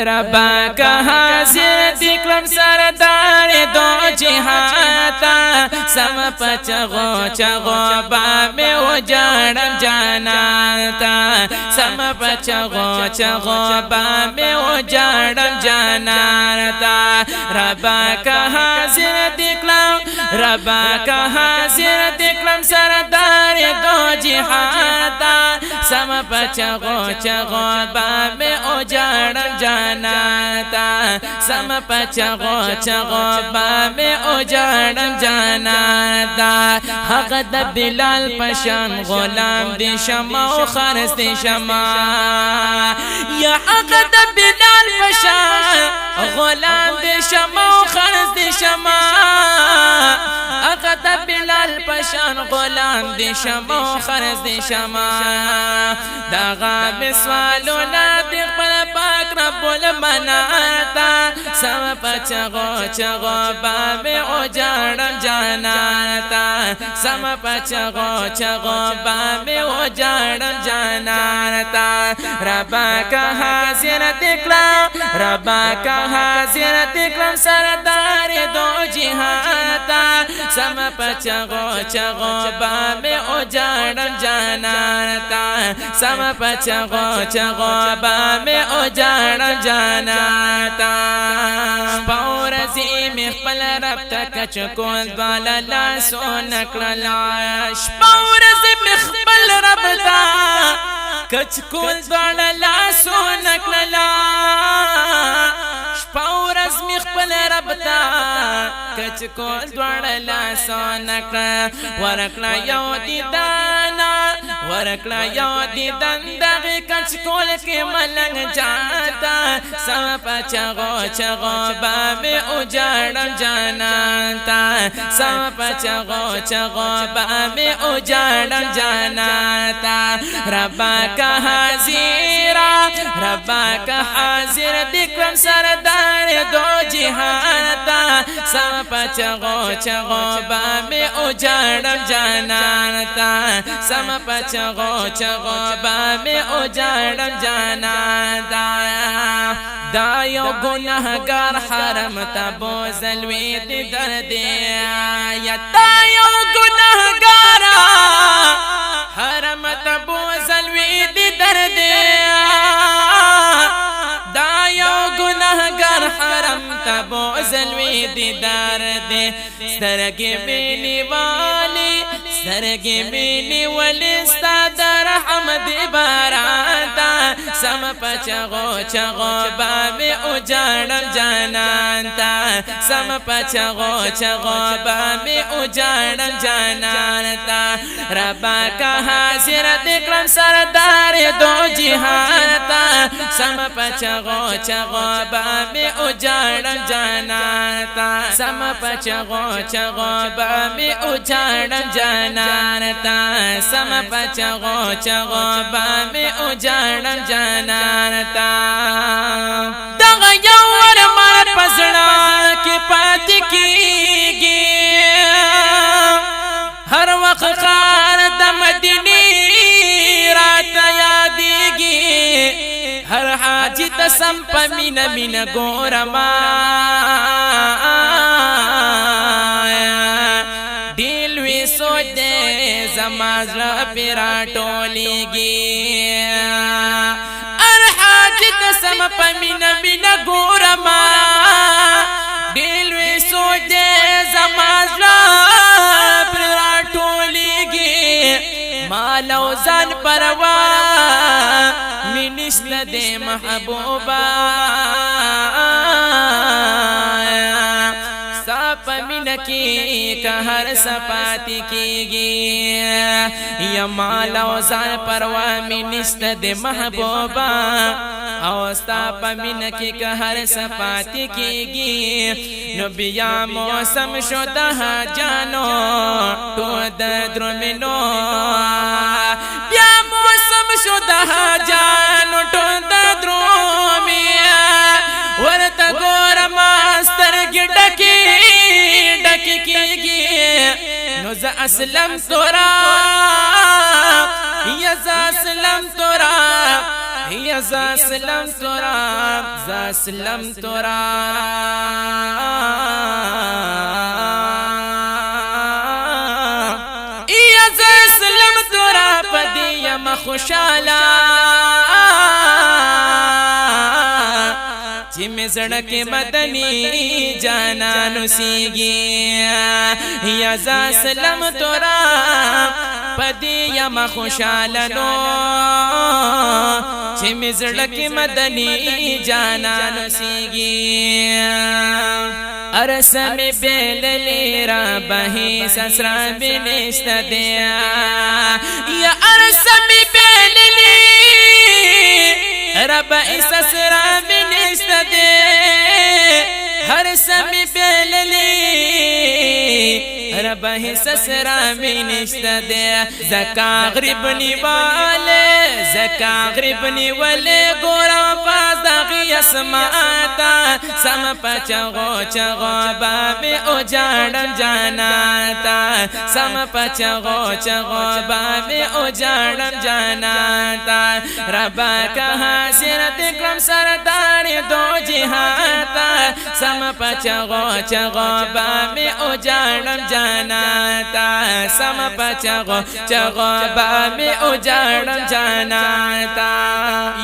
ربا کا حاضر دکلم سردار دو جہاتا سم پچغو چغو باب اجاڑم جاناتا سم پچغو چغو باب اجاڑم جاناتا ربا کا حاضر دکلم ربا کا حاضر دکلم سردار دو جہاتا سم پچغو چغو باب اجاڑم جاناتا سم پچغو چغو باب اجاڑم جاناتا حق د بلال پشان غلام دی شمع و خرس دی شمع یا حق د بلال پشان غلام دی شمع و خرس دی شمع حق د بلال پشان غلام دی شمع و خرس دی شمع داغا بسوالونا دی خپل پاک رب المناتا سم پچغو چغو باب اجاڑم جاناتا سم پچغو چغو باب اجاڑم جاناتا ربا کا حاضر دکلم ربا کا حاضر دکلم سردار دو جہاتا سم پچغو چغو باب اجاڑم جاناتا سم پچغو چغو باب اجاڑم جاناتا پورزی مخبل رب تکچ کول بالا لاسو نکلاش پورزی مخبل رب تکچ کول بالا لاسو نکلاش پورز مخبل رب تکچ کول بالا لاسو نکلا ورکلا یو دیدانا ورکلا یو دیدن دغی کچ کول کی ملنگ جاتا سم پچغو چغو باب اجاڑم جاناتا سم پچغو چغو باب اجاڑم جاناتا ربا کا حاضر ربا کا حاضر دکلم سردار دو جہاتا سم پچغو چغو باب اجاڑم جاناتا سم پچغو چغو باب اجاڑم جاناتا دا یو گناہگار حرم تا بوزلوی دی دردی یا دا یو گناہگار حرم تا بوزلوی دی دردی دا یو گناہگار حرم تا بوزلوی دی دردی سترگی بینی والی سترگی بینی والی ستا در حمد باراتا سم پچغو چغو باب اجاڑم جاناتا سم پچغو چغو باب اجاڑم جاناتا ربا کا حاضر دکلم سردار دو جہاتا سم پچغو چغو باب اجاڑم جاناتا سم پچغو چغو باب اجاڑم جاناتا سم پچغو چغو باب اجاڑم جاناتا دغه یو ورمار پسړه کې پاتې کیږي هر وخت خار د مدینه راته یادېږي هر حاجی ته سم په مینه مینه ګورما دل وی سوچ دې زما زړه پیرا ټولېږي سم پمینا مینا گورما دلوی سوچے زمازلا پر راٹولیگی مالو زن پروا منشت دے محبوبا پمین کی کہر سپاتی کیگی یا مالا و زان پروا منشت دے محبوبا اوستا پمین کی کہر سپاتی کیگی نو بیا موسم شدہ جانو تو درمنو بیا موسم شدہ جانو تو درمیا ورطا گور ماستر کی ڈکی کیگی نو ز اسلم تورا یا ز اسلم تورا یا زاسلم تورا زاسلم تورا یا زاسلم تورا پدی یم خوشالا چی میں زڑک مدنی جانانو سیگی یا زاسلم تورا پدی یم خوشالنو چی میں زڑک مدنی جانانو سیگی ارسم بیللی را بہی سسرا بنشت دیا یا ارسم بیللی رب سسرا بنشت دیا ہر سم بیللی رب سسرا بنشت دیا زکا غریب نیوالے زکا غریب نیوالے گورا پاس داغی اسماتا سم پچغو چغو باب اجاڑم جاناتا سم پچغو چغو باب اجاڑم جاناتا ربا کا حاضرت کرم سردار دو جہاتا سم پچغو چغو باب اجاڑم جاناتا سم پچغو چغو باب اجاڑم جاناتا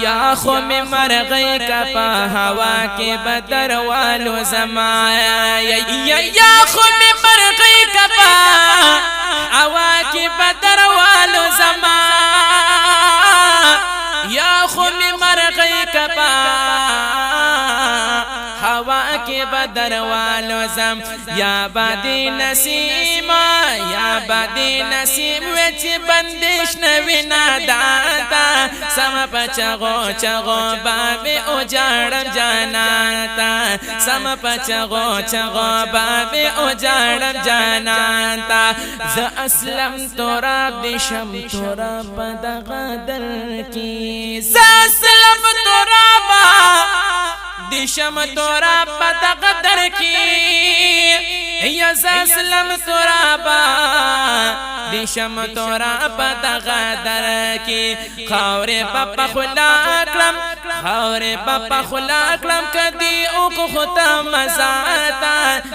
یا خو میں مر گئی کپا ہوا کے بدر والو زمایا یا خو میں مر گئی کپا ہوا کے بدر والو زمایا یا خو میں مر گئی کپا ہوا کے بدر والو زم یا بادی نسیم یا بادی نسیم وچ بندش نوینا داتا سم پچغو چغو باب اجاڑم جاناتا سم پچغو چغو باب اجاڑم جاناتا ز اسلم تورا دشم تورا پدغدر کی ز اسلم تورا با دشم تورا پدغدر کی یا ز اسلم تورا با دشم تورا پدغدر کی خور پپا خلا کلم خور پپا خلا کلم کدی اوکو خطا مزاتا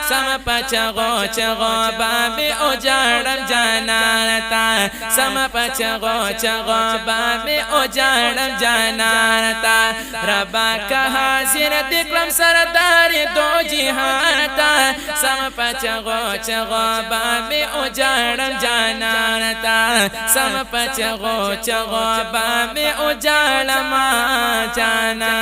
سم پچغو چغو باب اجاڑم جاناتا سم پچغو چغو باب اجاڑم جاناتا ربا کا حاضرت کرم سردار دو جہاتا سم پچغو چغو باب اجاڑم جاناتا سم پچغو چغو باب اجاڑم جانا